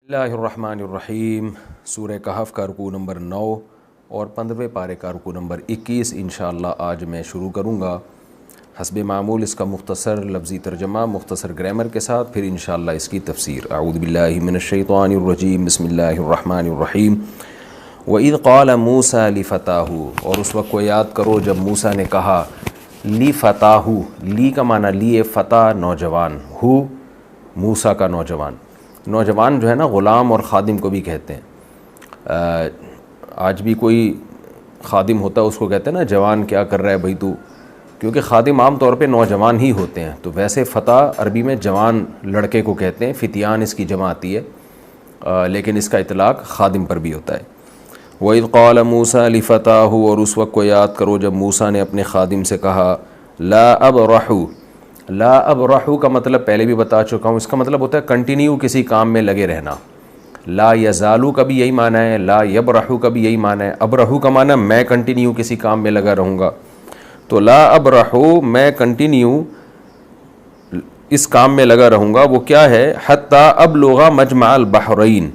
اللہ الرحمن الرحیم۔ سورہ کہف کا رکوع نمبر 9 اور 15ویں پارے کا رکوع نمبر 21 انشاءاللہ آج میں شروع کروں گا۔ حسب معمول اس کا مختصر لفظی ترجمہ مختصر گرامر کے ساتھ، پھر انشاءاللہ اس کی تفسیر۔ اعوذ باللہ من الشیطان الرجیم، بسم اللہ الرحمن الرحیم۔ وَإِذْ قَالَ مُوسَىٰ لِفَتَاهُ، اور اس وقت کو یاد کرو جب موسیٰ نے کہا لِفَتَاهُ، لی کا معنی لیے، فتح نوجوان، ہو موسیٰ کا نوجوان۔ نوجوان جو ہے نا غلام اور خادم کو بھی کہتے ہیں۔ آج بھی کوئی خادم ہوتا ہے اس کو کہتے ہیں نا جوان کیا کر رہا ہے بھائی تو، کیونکہ خادم عام طور پہ نوجوان ہی ہوتے ہیں، تو ویسے فتح عربی میں جوان لڑکے کو کہتے ہیں، فتیان اس کی جمع آتی ہے، لیکن اس کا اطلاق خادم پر بھی ہوتا ہے۔ وَإِذْ قَالَ مُوسَىٰ لِفَتَاهُ، اور اس وقت کو یاد کرو جب موسیٰ نے اپنے خادم سے کہا لا ابرحو۔ لا ابرحو کا مطلب پہلے بھی بتا چکا ہوں، اس کا مطلب ہوتا ہے کنٹینیو کسی کام میں لگے رہنا۔ لا یزالو کا بھی یہی معنی ہے، لا یبرحو کا بھی یہی معنی ہے۔ ابرحو کا معنی میں کنٹینیو کسی کام میں لگا رہوں گا، تو لا ابرحو میں کنٹینیو اس کام میں لگا رہوں گا۔ وہ کیا ہے؟ حتی ابلغ مجمع البحرین،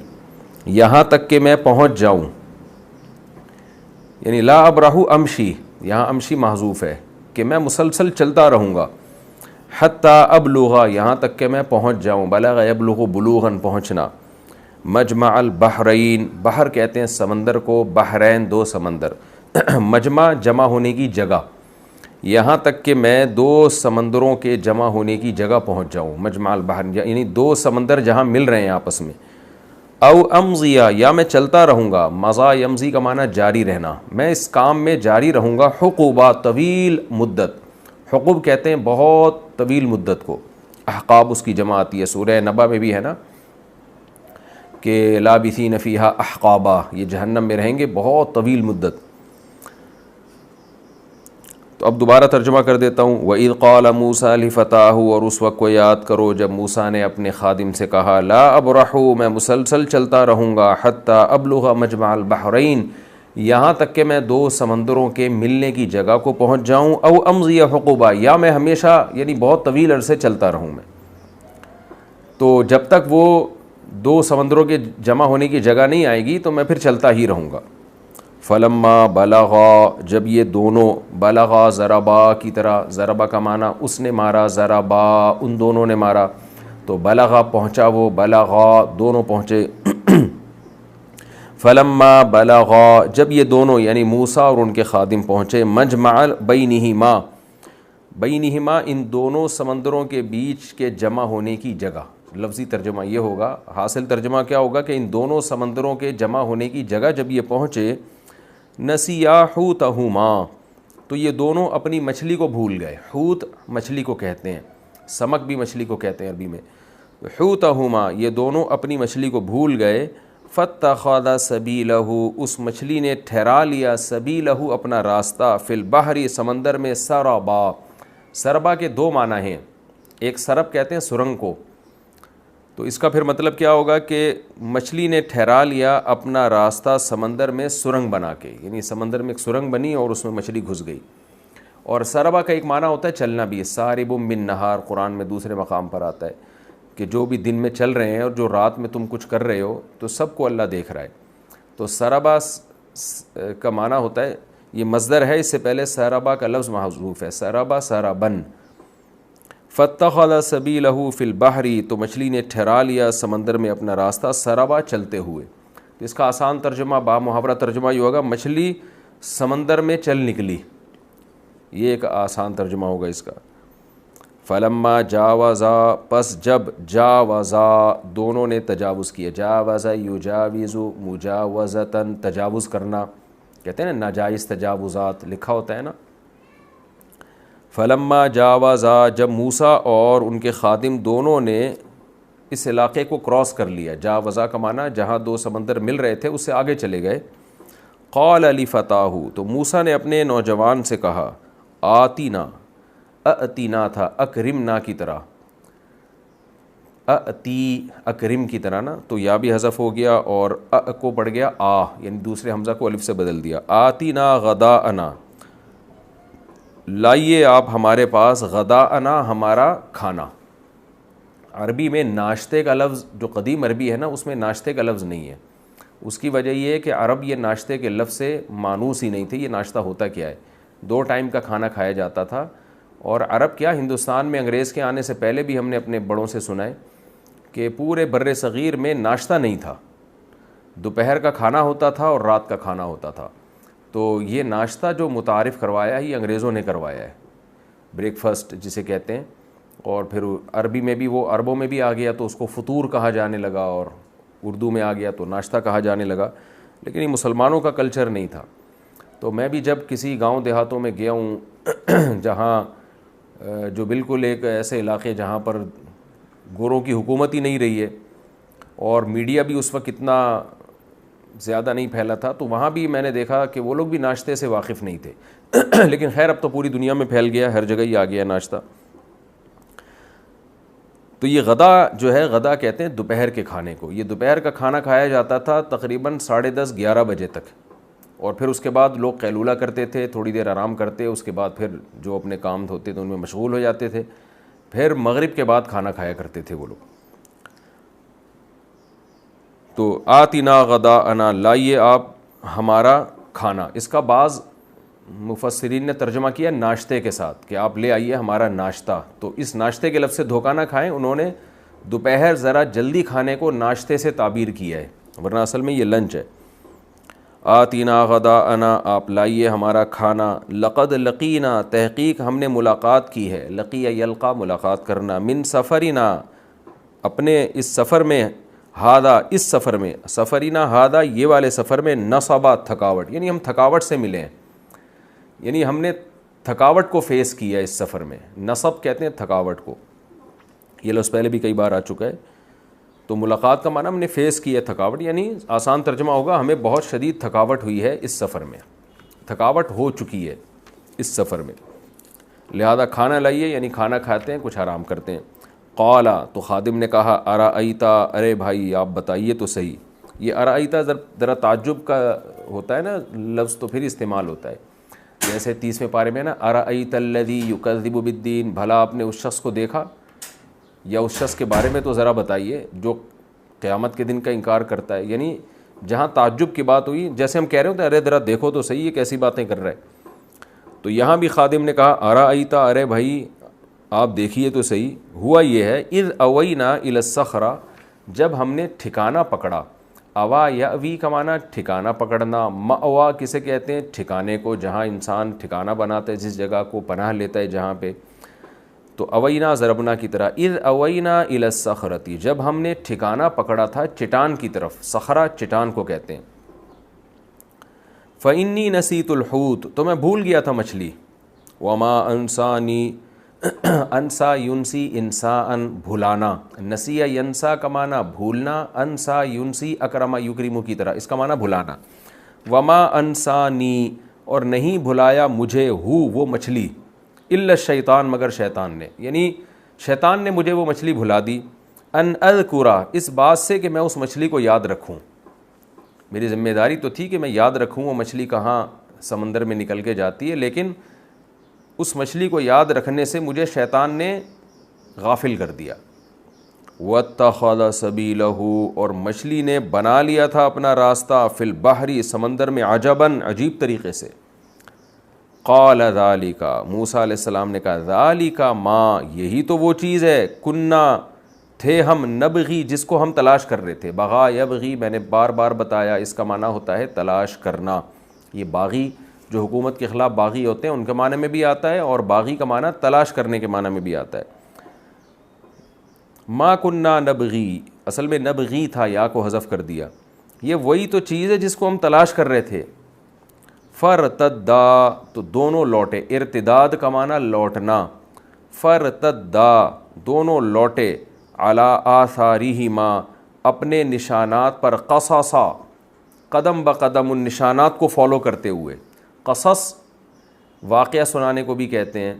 یہاں تک کہ میں پہنچ جاؤں، یعنی لا ابرحو امشی، یہاں امشی محذوف ہے کہ میں مسلسل چلتا رہوں گا۔ حتی ابلغ، یہاں تک کہ میں پہنچ جاؤں، بلغ یبلغ بلوغاً پہنچنا۔ مجمع البحرین، بحر کہتے ہیں سمندر کو، بحرین دو سمندر، مجمع جمع ہونے کی جگہ، یہاں تک کہ میں دو سمندروں کے جمع ہونے کی جگہ پہنچ جاؤں۔ مجمع البحرین یعنی دو سمندر جہاں مل رہے ہیں آپس میں۔ او امضیہ، یا میں چلتا رہوں گا، مضا یمضی کا معنی جاری رہنا، میں اس کام میں جاری رہوں گا، حقوبہ طویل مدت، حقوب کہتے ہیں بہت طویل مدت کو، احقاب اس کی جمع آتی ہے، سورہ نبا میں بھی ہے نا کہ لابثین فیہا احقابا، یہ جہنم میں رہیں گے بہت طویل مدت۔ تو اب دوبارہ ترجمہ کر دیتا ہوں۔ وَإِذْ قَالَ مُوسَىٰ لِفَتَاهُ، اور اس وقت کو یاد کرو جب موسیٰ نے اپنے خادم سے کہا لا ابرحو، میں مسلسل چلتا رہوں گا، حتی ابلغ مجمع البحرین، یہاں تک کہ میں دو سمندروں کے ملنے کی جگہ کو پہنچ جاؤں، او امضی حقوبہ، یا میں ہمیشہ یعنی بہت طویل عرصے چلتا رہوں میں۔ تو جب تک وہ دو سمندروں کے جمع ہونے کی جگہ نہیں آئے گی تو میں پھر چلتا ہی رہوں گا۔ فلما بلغا، جب یہ دونوں، بلغا ضربا کی طرح، ضربا کا معنی اس نے مارا، ضربا ان دونوں نے مارا، تو بلغا پہنچا وہ، بلغا دونوں پہنچے۔ فلما بلغا، جب یہ دونوں یعنی موسیٰ اور ان کے خادم پہنچے، مجمع بینہما، بینہما ان دونوں سمندروں کے بیچ کے جمع ہونے کی جگہ، لفظی ترجمہ یہ ہوگا، حاصل ترجمہ کیا ہوگا کہ ان دونوں سمندروں کے جمع ہونے کی جگہ جب یہ پہنچے، نسیا حوتہما، تو یہ دونوں اپنی مچھلی کو بھول گئے۔ حوت مچھلی کو کہتے ہیں، سمک بھی مچھلی کو کہتے ہیں عربی میں۔ حوتہما، یہ دونوں اپنی مچھلی کو بھول گئے۔ فاتخذ سبیلہ، اس مچھلی نے ٹھہرا لیا، سبیلہ اپنا راستہ، فی البحر سمندر میں، سربا، سربا کے دو معنی ہیں، ایک سرب کہتے ہیں سرنگ کو، تو اس کا پھر مطلب کیا ہوگا کہ مچھلی نے ٹھہرا لیا اپنا راستہ سمندر میں سرنگ بنا کے، یعنی سمندر میں ایک سرنگ بنی اور اس میں مچھلی گھس گئی۔ اور سربا کا ایک معنی ہوتا ہے چلنا بھی، سارب من نہار، قرآن میں دوسرے مقام پر آتا ہے کہ جو بھی دن میں چل رہے ہیں اور جو رات میں تم کچھ کر رہے ہو تو سب کو اللہ دیکھ رہا ہے۔ تو سربا کا معنی ہوتا ہے، یہ مصدر ہے، اس سے پہلے سربا کا لفظ محذوف ہے، سربا سربن۔ فاتخذ سبیلہ فی البحر، تو مچھلی نے ٹھہرا لیا سمندر میں اپنا راستہ، سربا چلتے ہوئے۔ تو اس کا آسان ترجمہ با محاورہ ترجمہ یہ ہوگا مچھلی سمندر میں چل نکلی، یہ ایک آسان ترجمہ ہوگا اس کا۔ فلما جاوزا، پس جب جاوزا دونوں نے تجاوز کیا، جاوزا یجاوز مجاوزتاً، تجاوز کرنا کہتے ہیں نا، ناجائز تجاوزات لکھا ہوتا ہے نا۔ فلما جاوزا، جب موسیٰ اور ان کے خادم دونوں نے اس علاقے کو کراس کر لیا، جاوزا کا معنی جہاں دو سمندر مل رہے تھے اس سے آگے چلے گئے، قال لفتاہ، تو موسیٰ نے اپنے نوجوان سے کہا، آتینا، اتینا تھا اکرمنا کی طرح، اتی اکرم کی طرح نا، تو یا بھی حذف ہو گیا اور کو پڑ گیا آ، یعنی دوسرے حمزہ کو الف سے بدل دیا۔ آتینا غداءنا، لائیے آپ ہمارے پاس، غداءنا ہمارا کھانا، عربی میں ناشتے کا لفظ جو قدیم عربی ہے نا اس میں ناشتے کا لفظ نہیں ہے. اس کی وجہ یہ ہے کہ عرب یہ ناشتے کے لفظ سے مانوس ہی نہیں تھے. یہ ناشتہ ہوتا کیا ہے؟ 2 ٹائم کا کھانا کھایا جاتا تھا. اور عرب کیا ہندوستان میں انگریز کے آنے سے پہلے بھی ہم نے اپنے بڑوں سے سنا ہے کہ پورے بر صغیر میں ناشتہ نہیں تھا. دوپہر کا کھانا ہوتا تھا اور رات کا کھانا ہوتا تھا. تو یہ ناشتہ جو متعارف کروایا ہے یہ انگریزوں نے کروایا ہے, بریک فاسٹ جسے کہتے ہیں. اور پھر عربی میں بھی وہ عربوں میں بھی آ گیا تو اس کو فطور کہا جانے لگا, اور اردو میں آ گیا تو ناشتہ کہا جانے لگا. لیکن یہ مسلمانوں کا کلچر نہیں تھا. تو میں بھی جب کسی گاؤں دیہاتوں میں گیا ہوں جہاں جو بالکل ایک ایسے علاقے جہاں پر گوروں کی حکومت ہی نہیں رہی ہے اور میڈیا بھی اس وقت اتنا زیادہ نہیں پھیلا تھا, تو وہاں بھی میں نے دیکھا کہ وہ لوگ بھی ناشتے سے واقف نہیں تھے. لیکن خیر اب تو پوری دنیا میں پھیل گیا, ہر جگہ ہی آ گیا ناشتہ. تو یہ غدا جو ہے, غدا کہتے ہیں دوپہر کے کھانے کو. یہ دوپہر کا کھانا کھایا جاتا تھا تقریباً 10:30 11 بجے تک, اور پھر اس کے بعد لوگ قیلولہ کرتے تھے, تھوڑی دیر آرام کرتے, اس کے بعد پھر جو اپنے کام ہوتے تھے ان میں مشغول ہو جاتے تھے. پھر مغرب کے بعد کھانا کھایا کرتے تھے وہ لوگ. تو آتنا غداءنا, لائیے آپ ہمارا کھانا. اس کا بعض مفسرین نے ترجمہ کیا ناشتے کے ساتھ کہ آپ لے آئیے ہمارا ناشتہ. تو اس ناشتے کے لفظ سے دھوکہ نہ کھائیں, انہوں نے دوپہر ذرا جلدی کھانے کو ناشتے سے تعبیر کیا ہے, ورنہ اصل میں یہ لنچ ہے. آتینا غداءنا, آپ لائیے ہمارا کھانا. لقد لقینا, تحقیق ہم نے ملاقات کی ہے. لقی یلقا, ملاقات کرنا. من سفرنا, اپنے اس سفر میں. ہادہ, اس سفر میں. سفرینا ہادہ, یہ والے سفر میں. نصبا, تھکاوٹ, یعنی ہم تھکاوٹ سے ملے ہیں, یعنی ہم نے تھکاوٹ کو فیس کیا اس سفر میں. نصب کہتے ہیں تھکاوٹ کو, یہ لفظ پہلے بھی کئی بار آ چکا ہے. تو ملاقات کا معنی ہم نے فیس کی ہے تھکاوٹ, یعنی آسان ترجمہ ہوگا ہمیں بہت شدید تھکاوٹ ہوئی ہے اس سفر میں, تھکاوٹ ہو چکی ہے اس سفر میں, لہذا کھانا لائیے, یعنی کھانا کھاتے ہیں کچھ آرام کرتے ہیں. قالا, تو خادم نے کہا, ارائیتا, ارے بھائی آپ بتائیے تو صحیح. یہ ارائیتا ذرا تعجب کا ہوتا ہے نا لفظ, تو پھر استعمال ہوتا ہے. جیسے 30ویں پارے میں نا, ارائیت الذی یکذب بالدین, بھلا آپ نے اس شخص کو دیکھا, یا اس شخص کے بارے میں تو ذرا بتائیے جو قیامت کے دن کا انکار کرتا ہے. یعنی جہاں تعجب کی بات ہوئی, جیسے ہم کہہ رہے ہوتے ہیں ارے ذرا دیکھو تو صحیح, یہ کیسی باتیں کر رہا ہے. تو یہاں بھی خادم نے کہا ارائیتا, ارے بھائی آپ دیکھیے تو صحیح. ہوا یہ ہے, اذ اوینا الی الصخرہ, جب ہم نے ٹھکانہ پکڑا. اوا یاوی کا معنی ٹھکانہ پکڑنا. مأوا کسے کہتے ہیں؟ ٹھکانے کو, جہاں انسان ٹھکانہ بناتا ہے, جس جگہ کو پناہ لیتا ہے جہاں پہ. تو اوینا ضربنا کی طرح. اذ اوینا الی الصخرۃ, جب ہم نے ٹھکانہ پکڑا تھا چٹان کی طرف. صخرہ چٹان کو کہتے ہیں. فإنی نسیت الحوت, تو میں بھول گیا تھا مچھلی. وما انسانی, انسا ینسی انسان, بھلانا. نسیہ ینسا کا معنی بھولنا, انسا ینسی اکرم یکرم کی طرح, اس کا معنی بھلانا. وما انسانی, اور نہیں بھلایا مجھے, وہ مچھلی, الا الشیطان, مگر شیطان نے, یعنی شیطان نے مجھے وہ مچھلی بھلا دی. ان اذکرا, اس بات سے کہ میں اس مچھلی کو یاد رکھوں. میری ذمہ داری تو تھی کہ میں یاد رکھوں وہ مچھلی کہاں سمندر میں نکل کے جاتی ہے, لیکن اس مچھلی کو یاد رکھنے سے مجھے شیطان نے غافل کر دیا. وَاتَّخَذَ سَبِيلَهُ, اور مچھلی نے بنا لیا تھا اپنا راستہ. فی البحر, سمندر میں. عجباً, عجیب طریقے سے. قال ذَلِكَ, موسیٰ علیہ السلام نے کہا, ذَلِكَ ما, یہی تو وہ چیز ہے. کُنَّا, تھے ہم, نبغی, جس کو ہم تلاش کر رہے تھے. بغا یبغی, میں نے بار بار بتایا اس کا معنی ہوتا ہے تلاش کرنا. یہ باغی جو حکومت کے خلاف باغی ہوتے ہیں ان کے معنی میں بھی آتا ہے, اور باغی کا معنی تلاش کرنے کے معنی میں بھی آتا ہے. ما کننا نبغی, اصل میں نبغی تھا, یا کو حذف کر دیا. یہ وہی تو چیز ہے جس کو ہم تلاش کر رہے تھے. فرتدا, تو دونوں لوٹے. ارتداد کا معنی لوٹنا. فرتدا, دونوں لوٹے. علی آثارہما, اپنے نشانات پر. قصصا, قدم بقدم ان نشانات کو فالو کرتے ہوئے. قصص واقعہ سنانے کو بھی کہتے ہیں,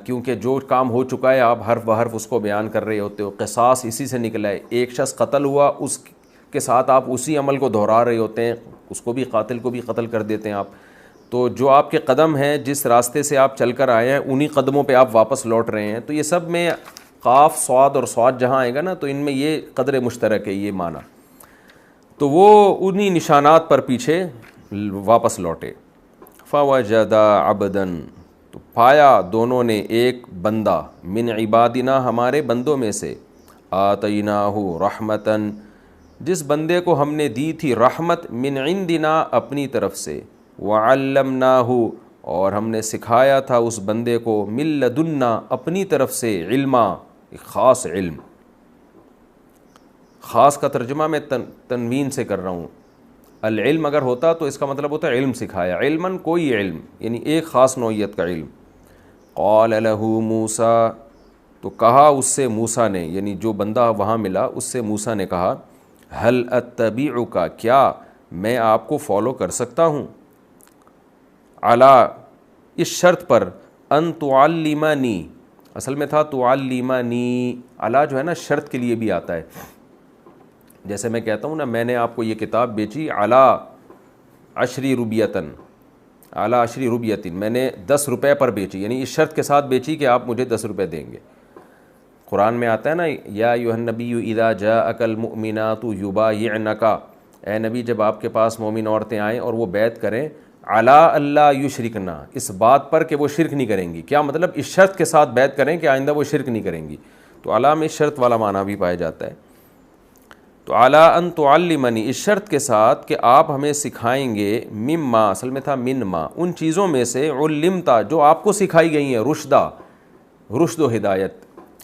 کیونکہ جو کام ہو چکا ہے آپ حرف بحرف اس کو بیان کر رہے ہوتے ہو. قصاص اسی سے نکلا ہے. ایک شخص قتل ہوا, اس کے ساتھ آپ اسی عمل کو دہرا رہے ہوتے ہیں, اس کو بھی, قاتل کو بھی قتل کر دیتے ہیں آپ. تو جو آپ کے قدم ہیں, جس راستے سے آپ چل کر آئے ہیں, انہی قدموں پہ آپ واپس لوٹ رہے ہیں. تو یہ سب میں قاف صاد اور صاد جہاں آئے گا نا تو ان میں یہ قدر مشترک ہے، یہ معنی. تو وہ انہی نشانات پر پیچھے واپس لوٹے. فوجدا عبدا، تو پایا دونوں نے ایک بندہ، من عبادنا ہمارے بندوں میں سے، آتیناہ رحمتاً جس بندے کو ہم نے دی تھی رحمت، من عندنا اپنی طرف سے، وعلمناہ اور ہم نے سکھایا تھا اس بندے کو، من لدنا اپنی طرف سے، علما ایک خاص علم. خاص کا ترجمہ میں تنوین سے کر رہا ہوں. العلم اگر ہوتا تو اس کا مطلب ہوتا ہے علم سکھایا، علماً کوئی علم، یعنی ایک خاص نوعیت کا علم. قال له موسیٰ، تو کہا اس سے موسیٰ نے، یعنی جو بندہ وہاں ملا اس سے موسیٰ نے کہا، هل اتبعک، کیا میں آپ کو فالو کر سکتا ہوں، علی اس شرط پر، ان تعلمنی، اصل میں تھا تعلمنی، علی جو ہے نا شرط کے لیے بھی آتا ہے. جیسے میں کہتا ہوں نا میں نے آپ کو یہ کتاب بیچی علی 10 روبیتن، اعلیٰ 10 روبیتن، میں نے 10 روپے پر بیچی، یعنی اس شرط کے ساتھ بیچی کہ آپ مجھے 10 روپے دیں گے. قرآن میں آتا ہے نا، یا ایھا النبی اذا جاءک المؤمنات یبایعنک، اے نبی جب آپ کے پاس مومن عورتیں آئیں اور وہ بیعت کریں، علی اللہ یشرکنا، اس بات پر کہ وہ شرک نہیں کریں گی. کیا مطلب؟ اس شرط کے ساتھ بیعت کریں کہ آئندہ وہ شرک نہیں کریں گی. تو علی میں شرط والا معنی بھی پایا جاتا ہے. تو علی ان تعلمنی، اس شرط کے ساتھ کہ آپ ہمیں سکھائیں گے، مما اصل میں تھا من ما، ان چیزوں میں سے، علمتا جو آپ کو سکھائی گئی ہیں، رشدہ، رشد و ہدایت،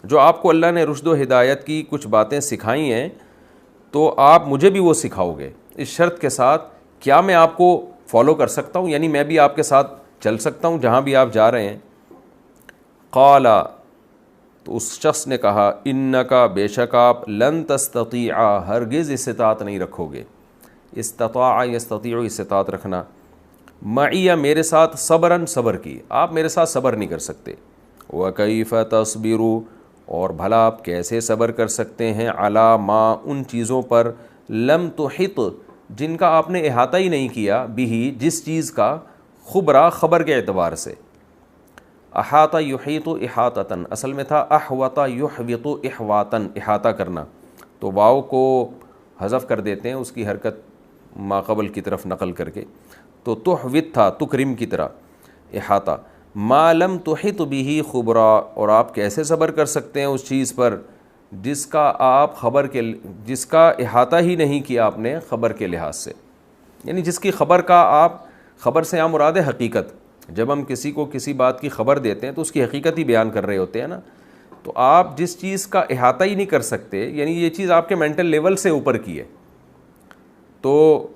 جو آپ کو اللہ نے رشد و ہدایت کی کچھ باتیں سکھائی ہیں تو آپ مجھے بھی وہ سکھاؤ گے. اس شرط کے ساتھ کیا میں آپ کو فالو کر سکتا ہوں، یعنی میں بھی آپ کے ساتھ چل سکتا ہوں جہاں بھی آپ جا رہے ہیں. قال، تو اس شخص نے کہا، انکا بے شک آپ، لن تستطیع ہرگز استطاعت نہیں رکھو گے. استطاع یستطیع استطاعت رکھنا، معی میرے ساتھ، صبراً صبر کی، آپ میرے ساتھ صبر نہیں کر سکتے. وکیف تصبروا، اور بھلا آپ کیسے صبر کر سکتے ہیں، علی ما ان چیزوں پر، لم تحط جن کا آپ نے احاطہ ہی نہیں کیا، بھی جس چیز کا، خبرا خبر کے اعتبار سے. احاطہ یحیط احاطتاً، اصل میں تھا احوط یحوط احواطاً، احاطہ کرنا. تو واو کو حذف کر دیتے ہیں اس کی حرکت ماقبل کی طرف نقل کر کے، تو تحوط تھا تکرم کی طرح، احاطہ. ما لم تحط به خبرا، اور آپ کیسے صبر کر سکتے ہیں اس چیز پر جس کا آپ جس کا احاطہ ہی نہیں کیا آپ نے خبر کے لحاظ سے، یعنی جس کی خبر کا آپ، خبر سے عام مراد ہے حقیقت. جب ہم کسی کو کسی بات کی خبر دیتے ہیں تو اس کی حقیقت ہی بیان کر رہے ہوتے ہیں نا. تو آپ جس چیز کا احاطہ ہی نہیں کر سکتے، یعنی یہ چیز آپ کے مینٹل لیول سے اوپر کی ہے، تو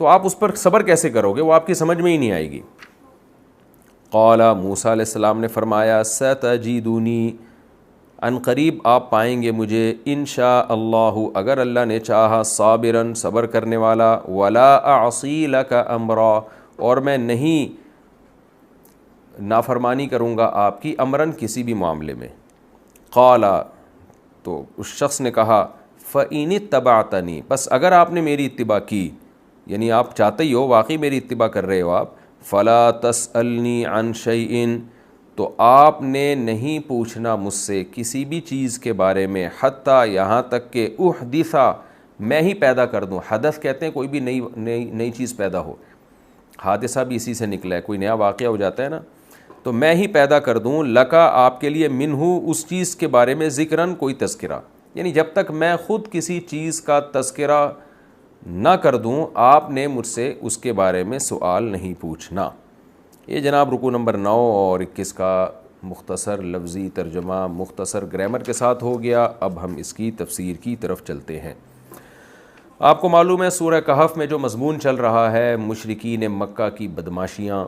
آپ اس پر صبر کیسے کرو گے، وہ آپ کی سمجھ میں ہی نہیں آئے گی. قال، موسیٰ علیہ السلام نے فرمایا، ستجدونی، ان قریب آپ پائیں گے مجھے، انشاء اللہ اگر اللہ نے چاہا، صابراً صبر کرنے والا، ولا اعصی لک امرا، اور میں نہیں نافرمانی کروں گا آپ کی، امراً کسی بھی معاملے میں. قال، تو اس شخص نے کہا، فإن اتبعتنی، بس اگر آپ نے میری اتباع کی، یعنی آپ چاہتے ہی ہو، واقعی میری اتباع کر رہے ہو آپ، فلا تسألنی عن شیء، تو آپ نے نہیں پوچھنا مجھ سے کسی بھی چیز کے بارے میں، حتیٰ یہاں تک کہ احدثا، میں ہی پیدا کر دوں. حدث کہتے ہیں کوئی بھی نئی چیز پیدا ہو، حادثہ بھی اسی سے نکلا ہے، کوئی نیا واقعہ ہو جاتا ہے نا، تو میں ہی پیدا کر دوں، لکا آپ کے لیے، منہ اس چیز کے بارے میں، ذکراً کوئی تذکرہ، یعنی جب تک میں خود کسی چیز کا تذکرہ نہ کر دوں آپ نے مجھ سے اس کے بارے میں سوال نہیں پوچھنا. یہ جناب رکوع نمبر 9 اور 21 کا مختصر لفظی ترجمہ مختصر گرامر کے ساتھ ہو گیا. اب ہم اس کی تفسیر کی طرف چلتے ہیں. آپ کو معلوم ہے سورہ کہف میں جو مضمون چل رہا ہے، مشرکین مکہ کی بدماشیاں،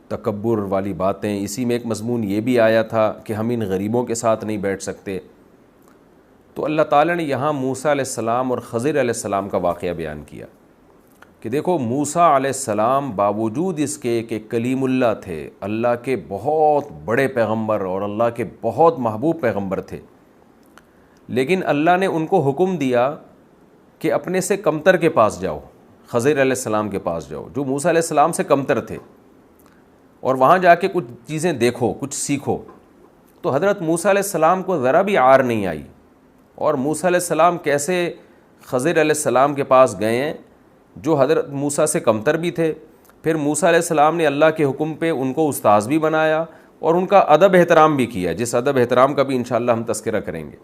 تکبر والی باتیں، اسی میں ایک مضمون یہ بھی آیا تھا کہ ہم ان غریبوں کے ساتھ نہیں بیٹھ سکتے. تو اللہ تعالیٰ نے یہاں موسیٰ علیہ السلام اور خضر علیہ السلام کا واقعہ بیان کیا کہ دیکھو موسیٰ علیہ السلام باوجود اس کے کہ کلیم اللہ تھے، اللہ کے بہت بڑے پیغمبر اور اللہ کے بہت محبوب پیغمبر تھے، لیکن اللہ نے ان کو حکم دیا کہ اپنے سے کمتر کے پاس جاؤ، خضر علیہ السلام کے پاس جاؤ جو موسیٰ علیہ السلام سے کمتر تھے، اور وہاں جا کے کچھ چیزیں دیکھو، کچھ سیکھو. تو حضرت موسیٰ علیہ السلام کو ذرا بھی عار نہیں آئی، اور موسیٰ علیہ السلام کیسے خضر علیہ السلام کے پاس گئے ہیں جو حضرت موسیٰ سے کمتر بھی تھے، پھر موسیٰ علیہ السلام نے اللہ کے حکم پہ ان کو استاذ بھی بنایا اور ان کا ادب احترام بھی کیا، جس ادب احترام کا بھی انشاءاللہ ہم تذکرہ کریں گے۔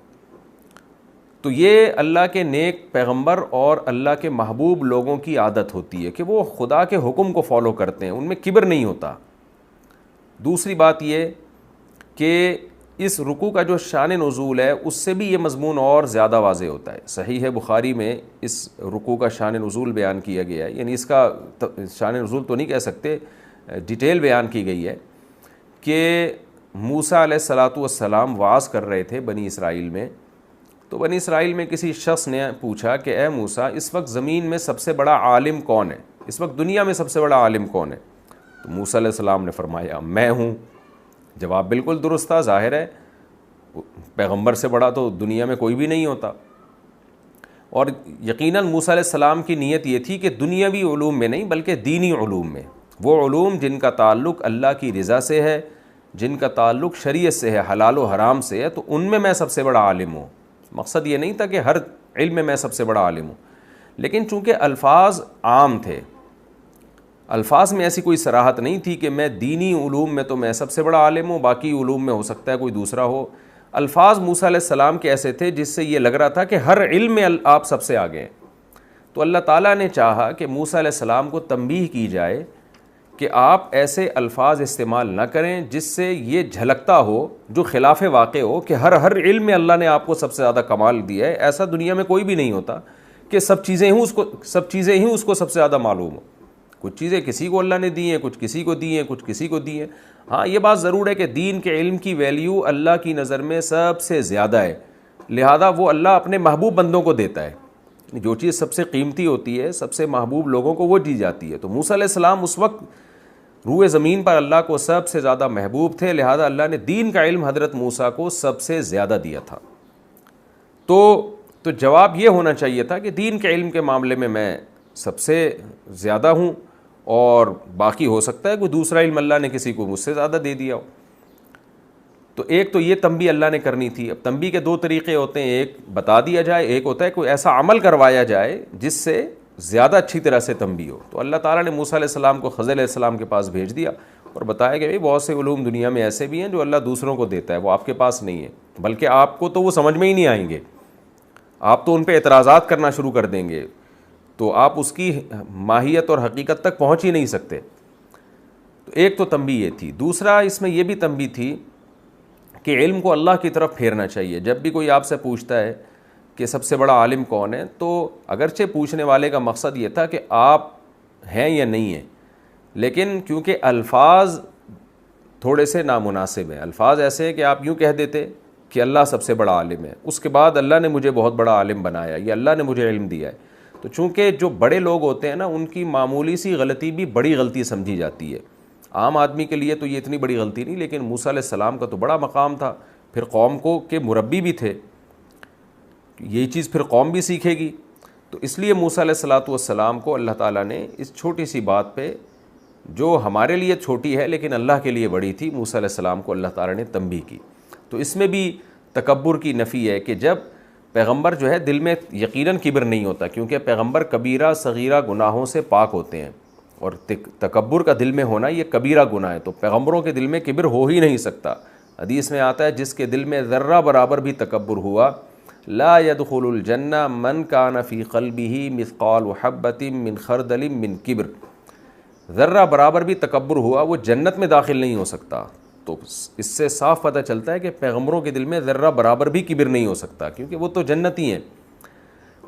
تو یہ اللہ کے نیک پیغمبر اور اللہ کے محبوب لوگوں کی عادت ہوتی ہے کہ وہ خدا کے حکم کو فالو کرتے ہیں، ان میں کبر نہیں ہوتا۔ دوسری بات یہ کہ اس رکوع کا جو شان نزول ہے اس سے بھی یہ مضمون اور زیادہ واضح ہوتا ہے۔ صحیح بخاری میں اس رکوع کا شان نزول بیان کیا گیا ہے، یعنی اس کا شان نزول تو نہیں کہہ سکتے، ڈیٹیل بیان کی گئی ہے کہ موسیٰ علیہ السلام وعظ کر رہے تھے بنی اسرائیل میں، تو بنی اسرائیل میں کسی شخص نے پوچھا کہ اے موسیٰ، اس وقت زمین میں سب سے بڑا عالم کون ہے؟ اس وقت دنیا میں سب سے بڑا عالم کون ہے؟ تو موسیٰ علیہ السلام نے فرمایا میں ہوں۔ جواب بالکل درست تھا، ظاہر ہے پیغمبر سے بڑا تو دنیا میں کوئی بھی نہیں ہوتا۔ اور یقیناً موسیٰ علیہ السلام کی نیت یہ تھی کہ دنیاوی علوم میں نہیں بلکہ دینی علوم میں، وہ علوم جن کا تعلق اللہ کی رضا سے ہے، جن کا تعلق شریعت سے ہے، حلال و حرام سے ہے، تو ان میں سب سے بڑا عالم ہوں۔ مقصد یہ نہیں تھا کہ ہر علم میں سب سے بڑا عالم ہوں، لیکن چونکہ الفاظ عام تھے، الفاظ میں ایسی کوئی صراحت نہیں تھی کہ میں دینی علوم میں تو میں سب سے بڑا عالم ہوں، باقی علوم میں ہو سکتا ہے کوئی دوسرا ہو۔ الفاظ موسیٰ علیہ السلام کے ایسے تھے جس سے یہ لگ رہا تھا کہ ہر علم میں آپ سب سے آگے ہیں۔ تو اللہ تعالیٰ نے چاہا کہ موسیٰ علیہ السلام کو تنبیہ کی جائے کہ آپ ایسے الفاظ استعمال نہ کریں جس سے یہ جھلکتا ہو، جو خلاف واقع ہو، کہ ہر علم میں اللہ نے آپ کو سب سے زیادہ کمال دیا ہے۔ ایسا دنیا میں کوئی بھی نہیں ہوتا کہ سب چیزیں ہی اس کو سب سے زیادہ معلوم ہو۔ کچھ چیزیں کسی کو اللہ نے دی ہیں، کچھ کسی کو دی ہیں، کچھ کسی کو دی ہیں۔ ہاں یہ بات ضرور ہے کہ دین کے علم کی ویلیو اللہ کی نظر میں سب سے زیادہ ہے، لہذا وہ اللہ اپنے محبوب بندوں کو دیتا ہے۔ جو چیز سب سے قیمتی ہوتی ہے، سب سے محبوب لوگوں کو وہ دی جاتی ہے۔ تو موسیٰ علیہ السلام اس وقت روئے زمین پر اللہ کو سب سے زیادہ محبوب تھے، لہذا اللہ نے دین کا علم حضرت موسیٰ کو سب سے زیادہ دیا تھا۔ تو جواب یہ ہونا چاہیے تھا کہ دین کے علم کے معاملے میں سب سے زیادہ ہوں، اور باقی ہو سکتا ہے کوئی دوسرا علم اللہ نے کسی کو مجھ سے زیادہ دے دیا ہو۔ تو ایک تو یہ تنبیہ اللہ نے کرنی تھی۔ اب تنبیہ کے دو طریقے ہوتے ہیں، ایک بتا دیا جائے، ایک ہوتا ہے کوئی ایسا عمل کروایا جائے جس سے زیادہ اچھی طرح سے تنبیہ ہو۔ تو اللہ تعالیٰ نے موسیٰ علیہ السلام کو خضر علیہ السلام کے پاس بھیج دیا اور بتایا کہ بہت سے علوم دنیا میں ایسے بھی ہیں جو اللہ دوسروں کو دیتا ہے، وہ آپ کے پاس نہیں ہے، بلکہ آپ کو تو وہ سمجھ میں ہی نہیں آئیں گے، آپ تو ان پہ اعتراضات کرنا شروع کر دیں گے، تو آپ اس کی ماہیت اور حقیقت تک پہنچ ہی نہیں سکتے۔ تو ایک تو تنبیہ یہ تھی۔ دوسرا اس میں یہ بھی تنبیہ تھی کہ علم کو اللہ کی طرف پھیرنا چاہیے۔ جب بھی کوئی آپ سے پوچھتا ہے کہ سب سے بڑا عالم کون ہے، تو اگرچہ پوچھنے والے کا مقصد یہ تھا کہ آپ ہیں یا نہیں ہیں، لیکن کیونکہ الفاظ تھوڑے سے نامناسب ہیں، الفاظ ایسے ہیں کہ آپ یوں کہہ دیتے کہ اللہ سب سے بڑا عالم ہے، اس کے بعد اللہ نے مجھے بہت بڑا عالم بنایا یا اللہ نے مجھے علم دیا ہے۔ تو چونکہ جو بڑے لوگ ہوتے ہیں نا، ان کی معمولی سی غلطی بھی بڑی غلطی سمجھی جاتی ہے۔ عام آدمی کے لیے تو یہ اتنی بڑی غلطی نہیں، لیکن موسیٰ علیہ السلام کا تو بڑا مقام تھا، پھر قوم کو کے مربی بھی تھے، یہی چیز پھر قوم بھی سیکھے گی۔ تو اس لیے موسیٰ علیہ السلام کو اللہ تعالیٰ نے اس چھوٹی سی بات پہ، جو ہمارے لیے چھوٹی ہے لیکن اللہ کے لیے بڑی تھی، موسیٰ علیہ السلام کو اللہ تعالیٰ نے تنبیہ کی۔ تو اس میں بھی تکبر کی نفی ہے کہ جب پیغمبر جو ہے دل میں یقیناً کبر نہیں ہوتا، کیونکہ پیغمبر کبیرہ صغیرہ گناہوں سے پاک ہوتے ہیں، اور تکبر کا دل میں ہونا یہ کبیرہ گناہ ہے، تو پیغمبروں کے دل میں کبر ہو ہی نہیں سکتا۔ حدیث میں آتا ہے جس کے دل میں ذرہ برابر بھی تکبر ہوا، لا يدخل الجنہ من کان فی قلبہ مثقال حبۃ من خردل من کبر، ذرہ برابر بھی تکبر ہوا وہ جنت میں داخل نہیں ہو سکتا۔ تو اس سے صاف پتہ چلتا ہے کہ پیغمبروں کے دل میں ذرہ برابر بھی کبر نہیں ہو سکتا، کیونکہ وہ تو جنتی ہیں۔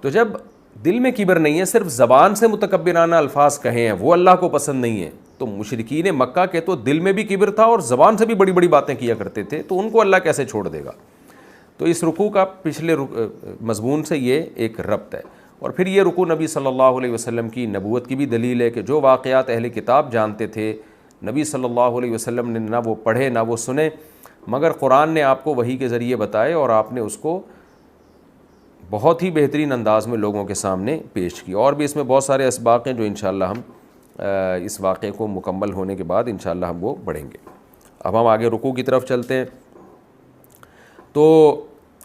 تو جب دل میں کبر نہیں ہے، صرف زبان سے متکبرانہ الفاظ کہیں ہیں، وہ اللہ کو پسند نہیں ہے، تو مشرکین مکہ کے تو دل میں بھی کبر تھا اور زبان سے بھی بڑی بڑی باتیں کیا کرتے تھے، تو ان کو اللہ کیسے چھوڑ دے گا؟ تو اس رکوع کا پچھلے مضمون سے یہ ایک ربط ہے۔ اور پھر یہ رکوع نبی صلی اللہ علیہ وسلم کی نبوت کی بھی دلیل ہے کہ جو واقعات اہل کتاب جانتے تھے، نبی صلی اللہ علیہ وسلم نے نہ وہ پڑھے نہ وہ سنے، مگر قرآن نے آپ کو وحی کے ذریعے بتائے، اور آپ نے اس کو بہت ہی بہترین انداز میں لوگوں کے سامنے پیش کی۔ اور بھی اس میں بہت سارے اسباق ہیں جو انشاءاللہ ہم اس واقعے کو مکمل ہونے کے بعد انشاءاللہ ہم وہ پڑھیں گے۔ اب ہم آگے رکوع کی طرف چلتے ہیں۔ تو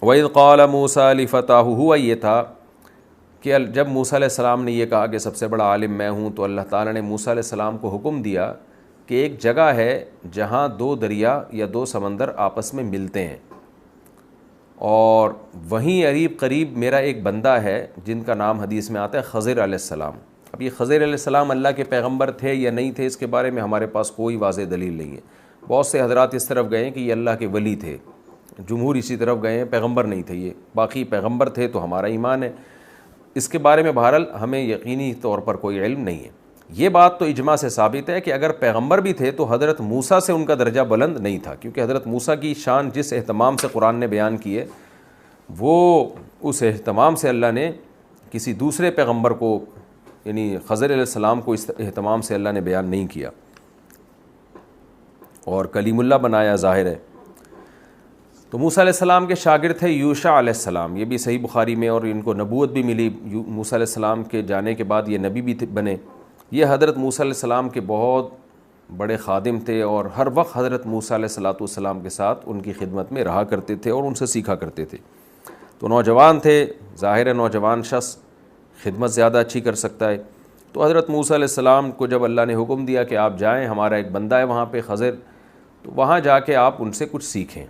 وَإِذْ قَالَ مُوسَىٰ لِفَتَاهُ، ہوا یہ تھا کہ جب موسیٰ علیہ السلام نے یہ کہا کہ سب سے بڑا عالم میں ہوں، تو اللہ تعالیٰ نے موسیٰ علیہ السلام کو حکم دیا کہ ایک جگہ ہے جہاں دو دریا یا دو سمندر آپس میں ملتے ہیں، اور وہیں قریب میرا ایک بندہ ہے جن کا نام حدیث میں آتا ہے خضر علیہ السلام۔ اب یہ خضر علیہ السلام اللہ کے پیغمبر تھے یا نہیں تھے، اس کے بارے میں ہمارے پاس کوئی واضح دلیل نہیں ہے۔ بہت سے حضرات اس طرف گئے ہیں کہ یہ اللہ کے ولی تھے، جمہور اسی طرف گئے ہیں پیغمبر نہیں تھے یہ، باقی پیغمبر تھے تو ہمارا ایمان ہے اس کے بارے میں۔ بہرحال ہمیں یقینی طور پر کوئی علم نہیں ہے۔ یہ بات تو اجماع سے ثابت ہے کہ اگر پیغمبر بھی تھے تو حضرت موسیٰ سے ان کا درجہ بلند نہیں تھا، کیونکہ حضرت موسیٰ کی شان جس اہتمام سے قرآن نے بیان کی ہے، وہ اس اہتمام سے اللہ نے کسی دوسرے پیغمبر کو، یعنی خضر علیہ السلام کو اس اہتمام سے اللہ نے بیان نہیں کیا، اور کلیم اللہ بنایا، ظاہر ہے۔ تو موسیٰ علیہ السلام کے شاگرد تھے یوشع علیہ السلام، یہ بھی صحیح بخاری میں، اور ان کو نبوت بھی ملی، موسیٰ علیہ السلام کے جانے کے بعد یہ نبی بھی بنے۔ یہ حضرت موسیٰ علیہ السلام کے بہت بڑے خادم تھے، اور ہر وقت حضرت موسیٰ علیہ السلام کے ساتھ ان کی خدمت میں رہا کرتے تھے اور ان سے سیکھا کرتے تھے۔ تو نوجوان تھے، ظاہر ہے نوجوان شخص خدمت زیادہ اچھی کر سکتا ہے۔ تو حضرت موسیٰ علیہ السلام کو جب اللہ نے حکم دیا کہ آپ جائیں، ہمارا ایک بندہ ہے وہاں پہ خضر، تو وہاں جا کے آپ ان سے کچھ سیکھیں،